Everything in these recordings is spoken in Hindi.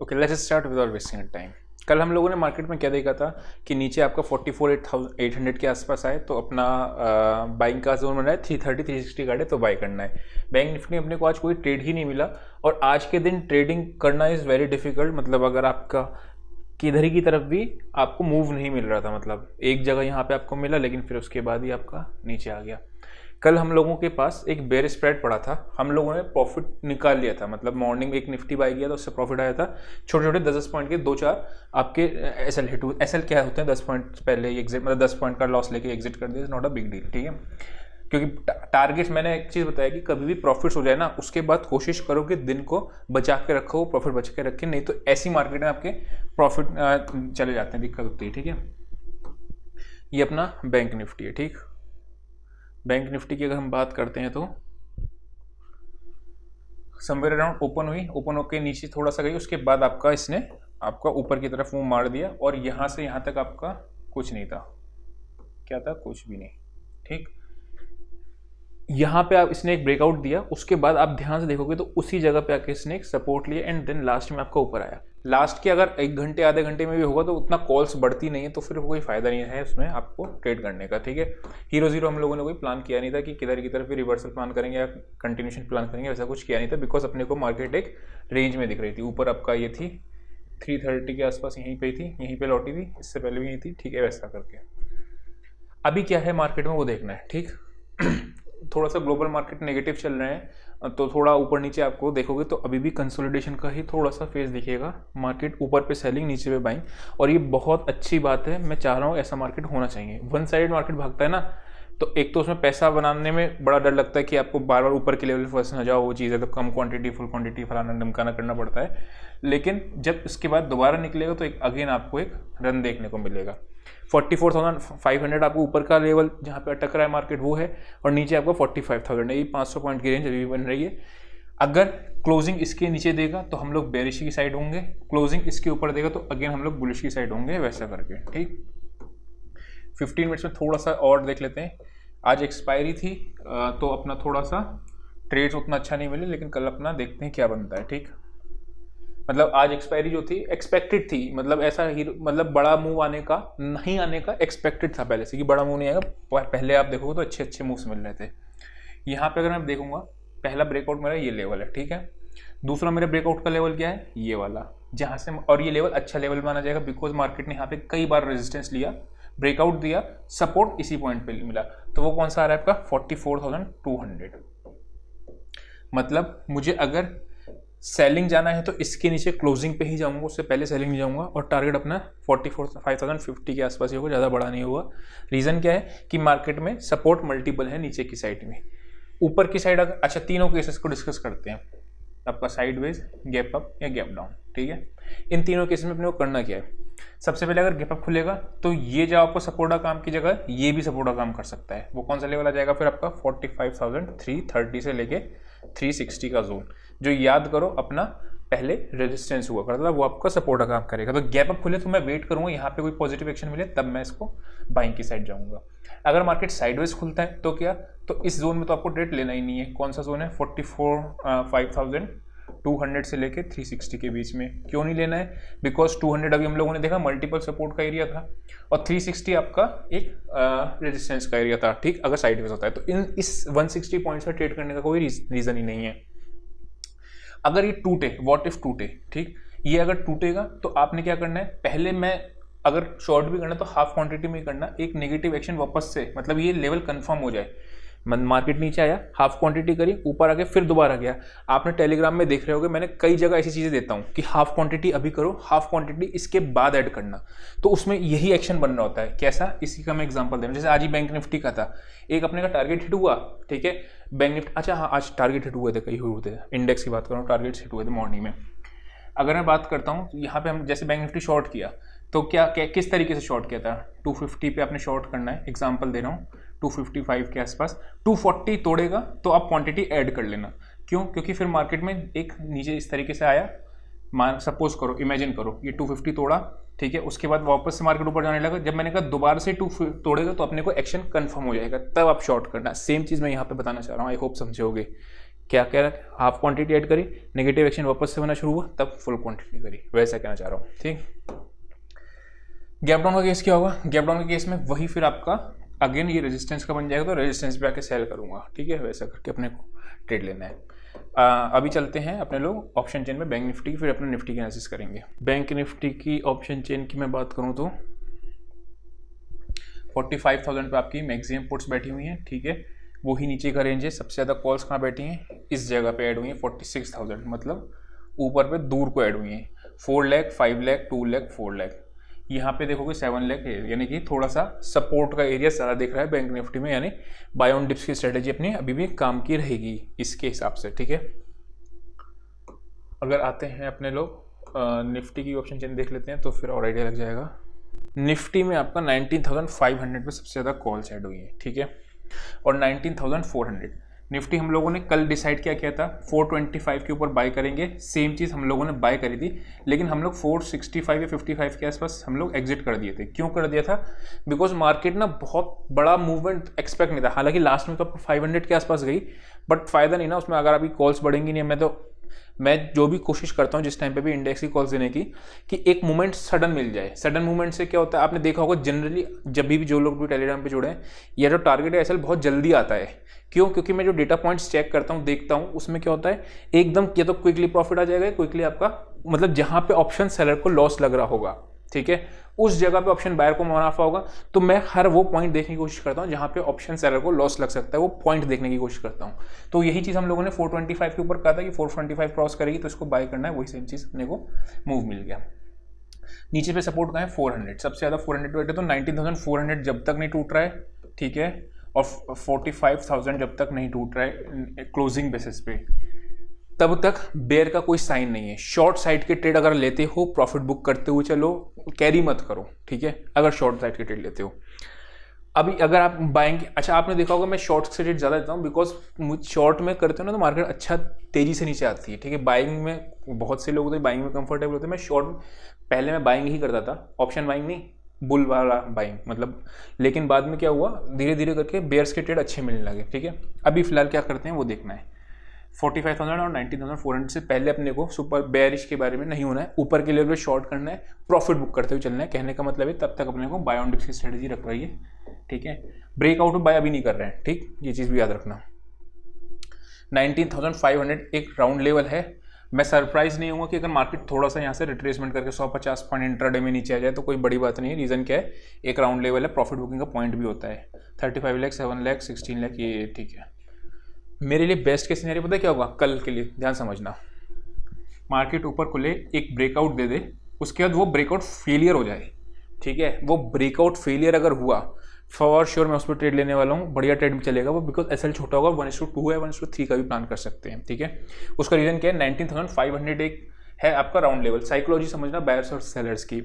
Okay, let's start without wasting time. कल हम लोगों ने मार्केट में क्या देखा था कि नीचे आपका 44,800 के आसपास आए तो अपना बाइंग का जोन बना है। 330 360 गाड़े तो बाई करना है। बैंक निफ्टी अपने को आज कोई ट्रेड ही नहीं मिला और आज के दिन ट्रेडिंग करना इज़ वेरी डिफिकल्ट। मतलब अगर आपका किधर की तरफ भी आपको मूव नहीं मिल रहा था, मतलब एक जगह यहाँ पे आपको मिला लेकिन फिर उसके बाद ही आपका नीचे आ गया। कल हम लोगों के पास एक बेयर स्प्रेड पड़ा था, हम लोगों ने प्रॉफिट निकाल लिया था। मतलब मॉर्निंग में एक निफ्टी बाई किया था, उससे प्रॉफिट आया था छोटे छोटे 10 पॉइंट के 2-4 आपके एसएल हिट हुए। एसएल क्या होते हैं, 10 पॉइंट पहले एग्जिट, मतलब 10 पॉइंट का लॉस लेके एग्जिट कर दिया, नॉट अ बिग डील, ठीक है। क्योंकि टारगेट्स, मैंने एक चीज़ बताया कि कभी भी प्रॉफिट्स हो जाए ना, उसके बाद कोशिश करो कि दिन को बचा के रखो, प्रॉफिट बचा के रखें, नहीं तो ऐसी मार्केट में आपके प्रॉफिट चले जाते हैं, दिक्कत होती है, ठीक है। ये अपना बैंक निफ्टी है, ठीक। बैंक निफ्टी की अगर हम बात करते हैं तो समवेयर अराउंड ओपन हुई, ओपन होकर नीचे थोड़ा सा गई, उसके बाद आपका इसने आपका ऊपर की तरफ मुंह मार दिया और यहाँ से यहाँ तक आपका कुछ नहीं था। क्या था? कुछ भी नहीं, ठीक। यहाँ पे आप इसने एक ब्रेकआउट दिया, उसके बाद आप ध्यान से देखोगे तो उसी जगह पे आके इसने एक सपोर्ट लिया एंड देन लास्ट में आपका ऊपर आया। लास्ट के अगर 1 घंटे आधे घंटे में भी होगा तो उतना कॉल्स बढ़ती नहीं है, तो फिर कोई फायदा नहीं है उसमें आपको ट्रेड करने का, ठीक है। हीरो जीरो हम लोगों ने कोई प्लान किया नहीं था कि किधर की तरफ भी रिवर्सल प्लान करेंगे या कंटिन्यूशन प्लान करेंगे, वैसा कुछ किया नहीं था, बिकॉज अपने को मार्केट एक रेंज में दिख रही थी। ऊपर आपका ये थी 330 के आसपास, यहीं पे थी, यहीं पे लौटी थी, इससे पहले भी यहीं थी, ठीक है। वैसा करके अभी क्या है मार्केट में वो देखना है, ठीक। थोड़ा सा ग्लोबल मार्केट नेगेटिव चल रहे हैं तो थोड़ा ऊपर नीचे आपको देखोगे तो अभी भी कंसोलिडेशन का ही थोड़ा सा फेज दिखेगा। मार्केट ऊपर पे सेलिंग, नीचे पे बाइंग, और ये बहुत अच्छी बात है। मैं चाह रहा हूँ ऐसा मार्केट होना चाहिए। वन साइड मार्केट भागता है ना, तो एक तो उसमें पैसा बनाने में बड़ा डर लगता है कि आपको बार बार ऊपर के लेवल फंस ना जाओ, वो चीज़ है, तो कम क्वांटिटी फुल क्वांटिटी फलाना धमकाना करना पड़ता है। लेकिन जब इसके बाद दोबारा निकलेगा तो एक अगेन आपको एक रन देखने को मिलेगा। 44,500 आपको ऊपर का लेवल जहाँ पे अटक रहा है मार्केट वो है, और नीचे आपको 45,000 है। ये 500 पॉइंट की रेंज अभी भी बन रही है। अगर क्लोजिंग इसके नीचे देगा तो हम लोग बेरिश की साइड होंगे, क्लोजिंग इसके ऊपर देगा तो अगेन हम लोग बुलिश की साइड होंगे, वैसा करके, ठीक। 15 मिनट्स में थोड़ा सा और देख लेते हैं। आज एक्सपायरी थी तो अपना थोड़ा सा ट्रेड्स उतना अच्छा नहीं मिले, लेकिन कल अपना देखते हैं क्या बनता है, ठीक। मतलब आज एक्सपायरी जो थी एक्सपेक्टेड थी, मतलब ऐसा ही, मतलब बड़ा मूव आने का नहीं आने का एक्सपेक्टेड था पहले से कि बड़ा मूव नहीं आएगा। पहले आप देखोगे तो अच्छे अच्छे मूव्स मिल रहे थे। यहाँ पे अगर मैं देखूंगा, पहला ब्रेकआउट मेरा ये लेवल है, ठीक है। दूसरा मेरे ब्रेकआउट का लेवल क्या है, ये वाला, जहाँ से, और ये लेवल अच्छा लेवल माना जाएगा बिकॉज मार्केट ने यहाँ पे कई बार रेजिस्टेंस लिया, ब्रेकआउट दिया, सपोर्ट इसी पॉइंट पे मिला। तो वो कौन सा आ रहा है आपका 44,200। मतलब मुझे अगर सेलिंग जाना है तो इसके नीचे क्लोजिंग पे ही जाऊंगा, उससे पहले सेलिंग नहीं जाऊंगा, और टारगेट अपना 45,050 के आसपास ही होगा, ज़्यादा बड़ा नहीं होगा। रीज़न क्या है कि मार्केट में सपोर्ट मल्टीपल है नीचे की साइड में, ऊपर की साइड अगर, अच्छा तीनों केसेस को डिस्कस करते हैं। आपका साइडवेज, गैप अप या गैप डाउन, ठीक है। इन तीनों केसेस में अपने को करना क्या है, सबसे पहले अगर गैप अप खुलेगा तो ये जो आपको सपोर्ट का काम की जगह ये भी सपोर्ट का काम कर सकता है। वो कौन सा लेवल आ जाएगा फिर आपका 45,330 से लेके 360 का जोन, जो याद करो अपना पहले रेजिस्टेंस हुआ करता था, वो आपका सपोर्ट का काम करेगा। तो गैप अप खुले तो मैं वेट करूंगा यहाँ पे कोई पॉजिटिव एक्शन मिले, तब मैं इसको बाइंग की साइड जाऊंगा। अगर मार्केट साइडवेज खुलता है तो क्या, तो इस जोन में तो आपको ट्रेड लेना ही नहीं है। कौन सा जोन है, 45,200 से लेके 360 के बीच में। क्यों नहीं लेना है, बिकॉज 200 अभी हम लोगों ने देखा मल्टीपल सपोर्ट का एरिया था, और 360 आपका एक रेजिस्टेंस का एरिया था, ठीक। अगर साइडवेज होता है तो इस 160 पॉइंट से ट्रेड करने का कोई रीजन ही नहीं है। अगर ये टूटे, व्हाट इफ टूटे, ठीक, ये अगर टूटेगा तो आपने क्या करना है, पहले मैं अगर शॉर्ट भी करना तो हाफ क्वांटिटी में करना, एक नेगेटिव एक्शन वापस से, मतलब ये लेवल कंफर्म हो जाए। मार्केट नीचे आया, हाफ क्वांटिटी करी, ऊपर आ गया, फिर दोबारा गया। आपने टेलीग्राम में देख रहे होगे, मैंने कई जगह ऐसी चीजें देता हूं कि हाफ क्वांटिटी अभी करो, हाफ क्वांटिटी इसके बाद ऐड करना, तो उसमें यही एक्शन बनना होता है। कैसा, इसी का मैं एग्जांपल दे रहा हूं। जैसे आज ही बैंक निफ्टी का था, एक अपने का टारगेट हिट हुआ, ठीक है, बैंक निफ्टी, अच्छा हाँ आज टारगेट हिट हुए थे, कई हुए थे, इंडेक्स की बात कर रहा हूँ, टारगेट हिट हुए थे मॉर्निंग में। अगर मैं बात करता हूँ तो यहाँ पे हम जैसे बैंक निफ्टी शॉर्ट किया तो क्या किस तरीके से शॉर्ट किया था, 250 पे आपने शॉर्ट करना है, एग्जांपल दे रहा हूँ 255 के आसपास, 240 तोड़ेगा तो आप क्वांटिटी ऐड कर लेना। क्यों, क्योंकि फिर मार्केट में एक नीचे इस तरीके से आया, मान सपोज करो, इमेजिन करो ये 250 तोड़ा, ठीक है, उसके बाद वापस से मार्केट ऊपर जाने लगा, जब मैंने कहा दोबारा से 2 तोड़ेगा तो अपने को एक्शन कंफर्म हो जाएगा, तब आप शॉर्ट करना। सेम चीज़ मैं यहाँ पे बताना चाह रहा हूँ, आई होप समझोगे क्या क्या हाफ क्वांटिटी ऐड करी, नेगेटिव एक्शन वापस से बनना शुरू हुआ, तब फुल क्वांटिटी करी, वैसा कहना चाह रहा हूँ। ठीक, गैप डाउन का केस क्या होगा, गैप डाउन के केस में वही फिर आपका अगेन ये रेजिस्टेंस का बन जाएगा, तो रेजिस्टेंस पे आके सेल करूंगा। ठीक है, वैसा करके अपने को ट्रेड लेना है। अभी चलते हैं अपने लोग ऑप्शन चेन में बैंक निफ्टी की, फिर अपने निफ्टी की एनालिसिस करेंगे। बैंक निफ्टी की ऑप्शन चेन की मैं बात करूं तो 45,000 पे आपकी मैक्सिमम पुट्स बैठी हुई हैं। ठीक है, वही नीचे का रेंज है। सबसे ज़्यादा कॉल्स कहाँ बैठी हैं, इस जगह पे ऐड हुई हैं 46,000, मतलब ऊपर पे दूर को ऐड हुई हैं। 4 लाख, 5 लाख, 2 लाख, 4 लाख, यहाँ पे देखोगे 7 लाख है, यानी कि थोड़ा सा सपोर्ट का एरिया ज़्यादा दिख रहा है बैंक निफ्टी में, यानी बाय ऑन डिप्स की स्ट्रेटेजी अपनी अभी भी काम की रहेगी इसके हिसाब से। ठीक है, अगर आते हैं अपने लोग निफ्टी की ऑप्शन चेन देख लेते हैं तो फिर और आइडिया लग जाएगा। निफ्टी में आपका 19,500 पे सबसे ज़्यादा कॉल्स ऐड हुई है। ठीक है, और 19,400 निफ्टी हम लोगों ने कल डिसाइड किया था 425 के ऊपर बाय करेंगे। सेम चीज़ हम लोगों ने बाय करी थी, लेकिन हम लोग 465 या 55 के आसपास हम लोग एग्जिट कर दिए थे। क्यों कर दिया था, बिकॉज मार्केट ना बहुत बड़ा मूवमेंट एक्सपेक्ट नहीं था। हालांकि लास्ट में तो आपको 500 के आसपास गई, बट फायदा नहीं ना उसमें, अगर अभी कॉल्स बढ़ेंगी नहीं। मैं जो भी कोशिश करता हूँ जिस टाइम पे भी इंडेक्स की कॉल्स देने की, कि एक मूवमेंट सडन मिल जाए। सडन मूवमेंट से क्या होता है, आपने देखा होगा जनरली जब भी जो लोग भी टेलीग्राम पे जुड़े हैं, या जो टारगेट है एसएल बहुत जल्दी आता है। क्यों, क्योंकि मैं जो डेटा पॉइंट्स चेक करता हूँ, देखता हूँ, उसमें क्या होता है एकदम या तो क्विकली प्रॉफिट आ जाएगा, क्विकली आपका मतलब जहाँ पे ऑप्शन सेलर को लॉस लग रहा होगा, ठीक है, उस जगह पे ऑप्शन बायर को मुनाफा होगा। तो मैं हर वो पॉइंट देखने की कोशिश करता हूँ जहाँ पे ऑप्शन सेलर को लॉस लग सकता है, वो पॉइंट देखने की कोशिश करता हूँ। तो यही चीज़ हम लोगों ने 425 के ऊपर कहा था कि 425 क्रॉस करेगी तो इसको बाय करना है, वही सेम चीज़ अपने को मूव मिल गया। नीचे पे सपोर्ट का है 400, सबसे ज़्यादा 400 पे, तो 19,400 जब तक नहीं टूट रहा है, ठीक है, और 45,000 जब तक नहीं टूट रहा है क्लोजिंग बेसिस पे, तब तक बेयर का कोई साइन नहीं है। शॉर्ट साइड के ट्रेड अगर लेते हो, प्रॉफिट बुक करते हुए चलो, कैरी मत करो। ठीक है, अगर शॉर्ट साइड के ट्रेड लेते हो। अभी अगर आप बाइंग, अच्छा आपने देखा होगा मैं शॉर्ट से ट्रेड ज़्यादा लेता हूँ, बिकॉज शॉर्ट में करते हो ना तो मार्केट अच्छा तेजी से नीचे आती है। ठीक है, बाइंग में बहुत से लोग तो बाइंग में कंफर्टेबल होते हैं। मैं शॉर्ट पहले मैं बाइंग ही करता था, ऑप्शन बाइंग नहीं, बुल वाला बाइंग मतलब। लेकिन बाद में क्या हुआ, धीरे धीरे करके बेयर्स के ट्रेड अच्छे मिलने लगे। ठीक है, अभी फिलहाल क्या करते हैं वो देखना है। 45,000 और 19,400 से पहले अपने को सुपर बेयरिश के बारे में नहीं होना है, ऊपर के लेवल पे शॉर्ट करना है, प्रॉफिट बुक करते हुए चलना है। कहने का मतलब है तब तक अपने को बाय ऑन डिप्स की स्ट्रेटेजी रख रही है। ठीक है, ब्रेकआउट में बाय अभी नहीं कर रहे हैं। ठीक, ये चीज़ भी याद रखना। 19,500 एक राउंड लेवल है। मैं सरप्राइज नहीं हूँ कि अगर मार्केट थोड़ा सा यहाँ से रिट्रेसमेंट करके 150 पॉइंट इंट्राडे में नीचे आ जाए तो कोई बड़ी बात नहीं है। रीज़न क्या है, एक राउंड लेवल है, प्रॉफिट बुकिंग का पॉइंट भी होता है। 35 लाख, 7 लाख, 16 लाख, ये ठीक है। मेरे लिए बेस्ट केस सिनेरियो पता है क्या होगा कल के लिए, ध्यान समझना। मार्केट ऊपर खुले, एक ब्रेकआउट दे दे, उसके बाद वो ब्रेकआउट फेलियर हो जाए। ठीक है, वो ब्रेकआउट फेलियर अगर हुआ, फॉर श्योर मैं उस पर ट्रेड लेने वाला हूँ, बढ़िया ट्रेड में चलेगा वो, बिकॉज एसएल छोटा होगा। 1:2 है, 1:3 का भी प्लान कर सकते हैं। ठीक है, उसका रीजन क्या है, 19,500 एक है आपका राउंड लेवल। साइकोलॉजी समझना बायर्स और सेलर्स की।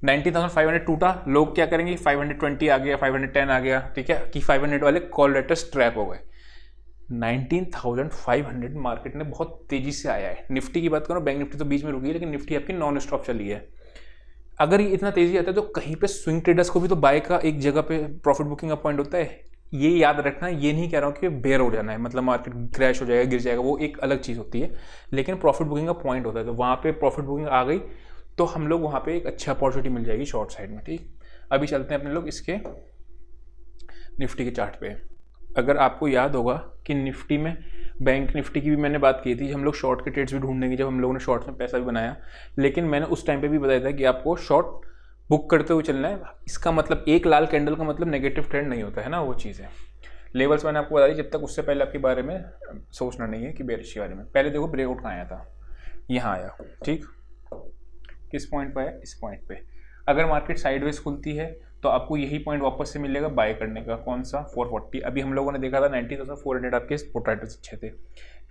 19,500 टूटा, लोग क्या करेंगे, 520 आ गया, 510 आ गया, ठीक है, कि 500 वाले कॉल लेटर्स ट्रैप हो गए। 19,500 मार्केट ने बहुत तेजी से आया है। निफ्टी की बात करो, बैंक निफ्टी तो बीच में रुकी है, लेकिन निफ्टी आपकी नॉन स्टॉप चली है। अगर ये इतना तेजी आता है तो कहीं पे स्विंग ट्रेडर्स को भी तो बाय का एक जगह पे प्रॉफिट बुकिंग का पॉइंट होता है। ये याद रखना, ये नहीं कह रहा हूँ कि बेयर हो जाना है, मतलब मार्केट क्रैश हो जाएगा, गिर जाएगा, वो एक अलग चीज़ होती है, लेकिन प्रॉफिट बुकिंग का पॉइंट होता है। तो वहाँ पे प्रॉफिट बुकिंग आ गई तो हम लोग वहाँ पे एक अच्छा अपॉर्चुनिटी मिल जाएगी शॉर्ट साइड में। ठीक, अभी चलते हैं अपने लोग इसके निफ्टी के चार्ट पे। अगर आपको याद होगा कि निफ्टी में, बैंक निफ्टी की भी मैंने बात की थी, हम लोग शॉर्ट के ट्रेड्स भी ढूंढने की, जब हम लोगों ने शॉर्ट्स में पैसा भी बनाया, लेकिन मैंने उस टाइम पे भी बताया था कि आपको शॉर्ट बुक करते हुए चलना है। इसका मतलब एक लाल कैंडल का मतलब नेगेटिव ट्रेंड नहीं होता है ना, वो चीज़ है। लेवल्स मैंने आपको बता दी, जब तक उससे पहले आपके बारे में सोचना नहीं है कि बेरिश के बारे में। पहले देखो ब्रेकआउट कहाँ आया था, यहाँ आया। ठीक, किस पॉइंट पर आया, इस पॉइंट पे। अगर मार्केट साइडवेज खुलती है तो आपको यही पॉइंट वापस से मिलेगा बाय करने का। कौन सा, 440। अभी हम लोगों ने देखा था 19,400 आपके पोटैटोस अच्छे थे।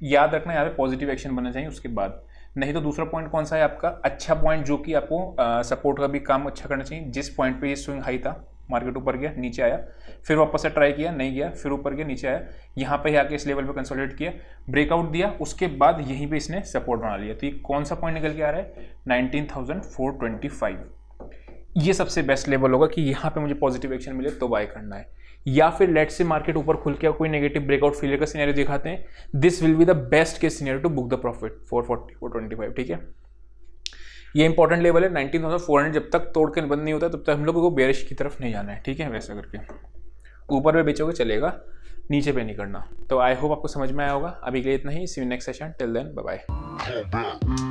याद रखना, यहाँ पे पॉजिटिव एक्शन बनना चाहिए उसके बाद। नहीं तो दूसरा पॉइंट कौन सा है आपका, अच्छा पॉइंट जो कि आपको सपोर्ट का भी काम अच्छा करना चाहिए। जिस पॉइंट पे ये स्विंग हाई था, मार्केट ऊपर गया, नीचे आया, फिर वापस से ट्राई किया, नहीं गया, फिर ऊपर गया, नीचे आया, यहाँ पे आके इस लेवल पे कंसोलिडेट किया, ब्रेकआउट दिया, उसके बाद यहीं पे इसने सपोर्ट बना लिया। तो ये कौन सा पॉइंट निकल के आ रहा है, 19,425। ये सबसे बेस्ट लेवल होगा कि यहाँ पे मुझे पॉजिटिव एक्शन मिले तो बाय करना है। या फिर लेट से मार्केट ऊपर खुल के कोई नेगेटिव ब्रेकआउट फेलियर का सिनेरियो दिखाते हैं, this will be the best case scenario to book the profit 440 425, ठीक है। ये इंपॉर्टेंट लेवल है 19,400, जब तक तोड़ के बंद नहीं होता तब तक हम लोगों को बेरिश की तरफ नहीं जाना है, ठीक है। वैसा करके ऊपर में बेचोगे चलेगा, नीचे पे नहीं करना। तो आई होप आपको समझ में आया होगा। अभी के लिए इतना ही, see you next session, till then bye bye.